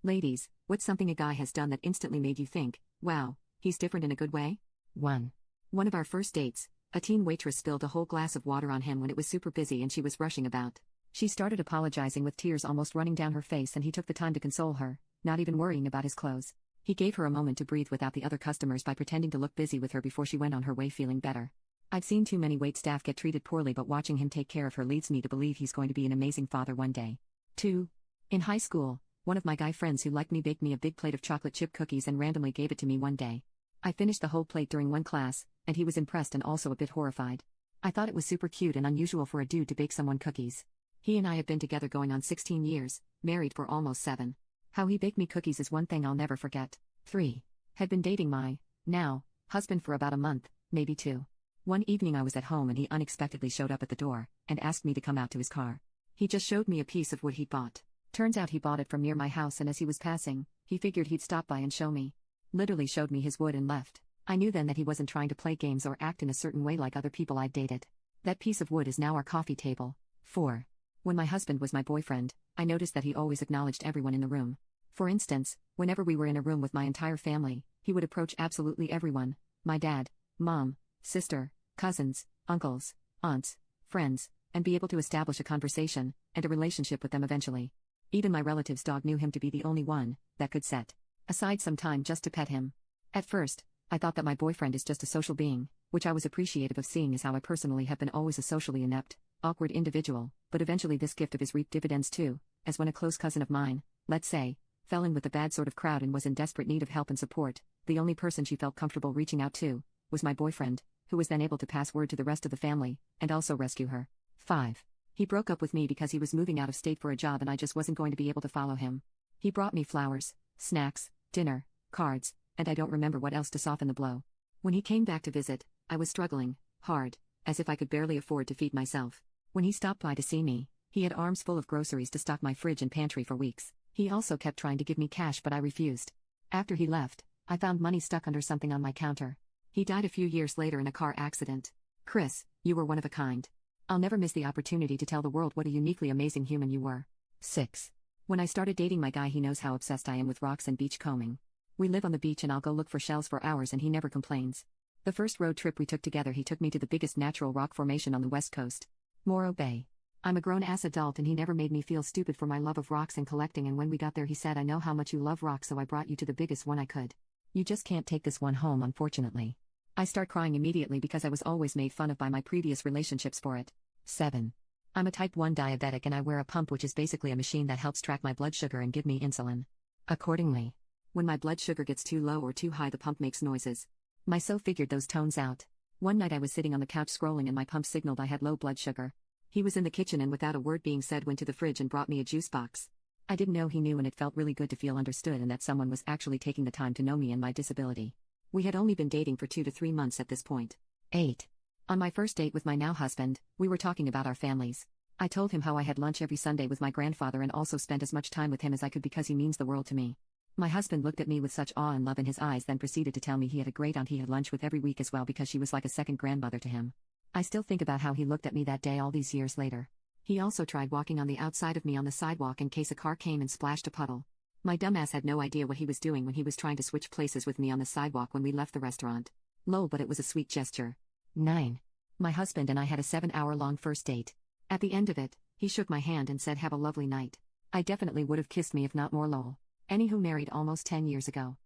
Ladies, what's something a guy has done that instantly made you think, wow, he's different in a good way? 1. One of our first dates, a teen waitress spilled a whole glass of water on him when it was super busy and she was rushing about. She started apologizing with tears almost running down her face, and he took the time to console her, not even worrying about his clothes. He gave her a moment to breathe without the other customers by pretending to look busy with her before she went on her way feeling better. I've seen too many waitstaff get treated poorly, but watching him take care of her leads me to believe he's going to be an amazing father one day. 2. In high school, one of my guy friends who liked me baked me a big plate of chocolate chip cookies and randomly gave it to me one day. I finished the whole plate during one class, and he was impressed and also a bit horrified. I thought it was super cute and unusual for a dude to bake someone cookies. He and I have been together going on 16 years, married for almost 7. How he baked me cookies is one thing I'll never forget. 3. Had been dating my, now, husband for about a month, maybe 2. One evening I was at home and he unexpectedly showed up at the door, and asked me to come out to his car. He just showed me a piece of wood he'd bought. Turns out he bought it from near my house, and as he was passing, he figured he'd stop by and show me. Literally showed me his wood and left. I knew then that he wasn't trying to play games or act in a certain way like other people I'd dated. That piece of wood is now our coffee table. 4. When my husband was my boyfriend, I noticed that he always acknowledged everyone in the room. For instance, whenever we were in a room with my entire family, he would approach absolutely everyone: my dad, mom, sister, cousins, uncles, aunts, friends, and be able to establish a conversation and a relationship with them eventually. Even my relative's dog knew him to be the only one that could set aside some time just to pet him. At first, I thought that my boyfriend is just a social being, which I was appreciative of, seeing as how I personally have been always a socially inept, awkward individual, but eventually this gift of his reaped dividends too, as when a close cousin of mine, let's say, fell in with the bad sort of crowd and was in desperate need of help and support, the only person she felt comfortable reaching out to was my boyfriend, who was then able to pass word to the rest of the family, and also rescue her. 5. He broke up with me because he was moving out of state for a job and I just wasn't going to be able to follow him. He brought me flowers, snacks, dinner, cards, and I don't remember what else to soften the blow. When he came back to visit, I was struggling hard, as if I could barely afford to feed myself. When he stopped by to see me, he had arms full of groceries to stock my fridge and pantry for weeks. He also kept trying to give me cash, but I refused. After he left, I found money stuck under something on my counter. He died a few years later in a car accident. Chris, you were one of a kind. I'll never miss the opportunity to tell the world what a uniquely amazing human you were. 6. When I started dating my guy, he knows how obsessed I am with rocks and beach combing. We live on the beach and I'll go look for shells for hours and he never complains. The first road trip we took together, he took me to the biggest natural rock formation on the west coast, Morro Bay. I'm a grown-ass adult and he never made me feel stupid for my love of rocks and collecting, and when we got there he said, "I know how much you love rocks, so I brought you to the biggest one I could. You just can't take this one home, unfortunately." I start crying immediately because I was always made fun of by my previous relationships for it. 7. I'm a type 1 diabetic and I wear a pump, which is basically a machine that helps track my blood sugar and give me insulin. Accordingly, when my blood sugar gets too low or too high, the pump makes noises. My so figured those tones out. One night I was sitting on the couch scrolling and my pump signaled I had low blood sugar. He was in the kitchen and without a word being said went to the fridge and brought me a juice box. I didn't know he knew, and it felt really good to feel understood and that someone was actually taking the time to know me and my disability. We had only been dating for 2 to 3 months at this point. 8. On my first date with my now husband, we were talking about our families. I told him how I had lunch every Sunday with my grandfather and also spent as much time with him as I could because he means the world to me. My husband looked at me with such awe and love in his eyes, then proceeded to tell me he had a great aunt he had lunch with every week as well because she was like a second grandmother to him. I still think about how he looked at me that day all these years later. He also tried walking on the outside of me on the sidewalk in case a car came and splashed a puddle. My dumbass had no idea what he was doing when he was trying to switch places with me on the sidewalk when we left the restaurant. Lol, but it was a sweet gesture. 9. My husband and I had a 7-hour-long first date. At the end of it, he shook my hand and said, "Have a lovely night." I definitely would have kissed me if not more. Lol. Anywho, married almost 10 years ago.